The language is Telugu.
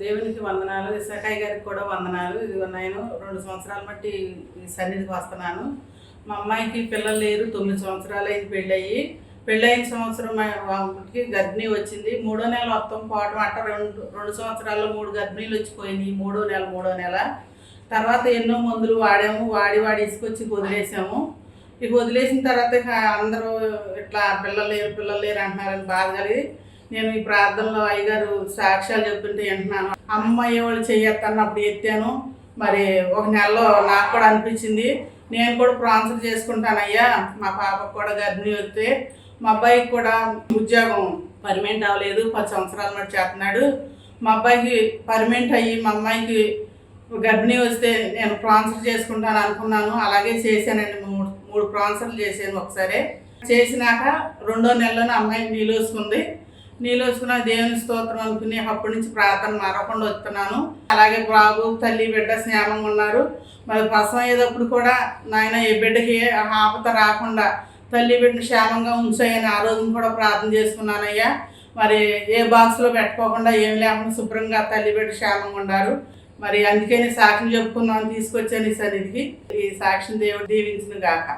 దేవునికి వందనాలు. ఇసకాయ గారికి కూడా వందనాలు. ఇదిగో నేను 2 సంవత్సరాల బట్టి ఈ సన్నిధికి వస్తున్నాను. మా అమ్మాయికి పిల్లలు లేరు. 9 సంవత్సరాలు అయింది పెళ్ళయి. పెళ్ళైన సంవత్సరం ఆమెకి గర్భిణీ వచ్చింది. 3వ నెల మొత్తం పోవటం అట్ట 2 సంవత్సరాల్లో 3 గర్భిణీలు వచ్చిపోయినాయి. 3వ నెల తర్వాత ఎన్నో మందులు వాడాము. వాడి ఇసుకొచ్చి వదిలేసాము. ఇక వదిలేసిన తర్వాత ఇక అందరూ ఇట్లా పిల్లలు లేరు అంటున్నారని బాధ కలిగి నేను ఈ ప్రార్థనలో అయ్యగారు సాక్ష్యాలు చెప్తుంటే వింటున్నాను. అమ్మాయి వాళ్ళు చెయ్యొద్దన్నప్పుడు ఎత్తాను. మరి ఒక నెలలో నాకు కూడా అనిపించింది నేను కూడా ప్రాన్సర్ చేసుకుంటానయ్యా. మా పాపకు కూడా గర్భిణీ వస్తే మా అబ్బాయికి కూడా ఉద్యోగం పర్మనెంట్ అవ్వలేదు. 10 సంవత్సరాల మట్టి చేస్తున్నాడు. మా అబ్బాయికి పర్మనెంట్ అయ్యి మా అమ్మాయికి గర్భిణీ వస్తే నేను ప్రాన్సర్ చేసుకుంటాను అనుకున్నాను. అలాగే చేశానండి. 3 ప్రాన్సర్లు చేశాను ఒకసారి. చేసినాక 2వ నెలలోనే అమ్మాయి నీలోసుకున్న దేవుని స్తోత్రం అనుకుని అప్పటి నుంచి ప్రార్థన మారకుండా వస్తున్నాను. అలాగే బాబు తల్లి బిడ్డ స్నేహంగా ఉన్నారు. మరి ప్రసవం అయ్యేటప్పుడు కూడా నాయన ఏ బిడ్డకి ఆపత రాకుండా తల్లి బిడ్డని క్షేమంగా ఉంచాయని ఆ రోజున కూడా ప్రార్థన చేసుకున్నానయ్యా. మరి ఏ బాక్స్లో పెట్టుకోకుండా ఏం లేకుండా శుభ్రంగా తల్లి బిడ్డ క్షేమంగా ఉన్నారు. మరి అందుకని సాక్ష్యం చెప్పుకుందామని తీసుకొచ్చాను ఈ సన్నిధికి. ఈ సాక్ష్యం దేవుడు దీవించును గాక.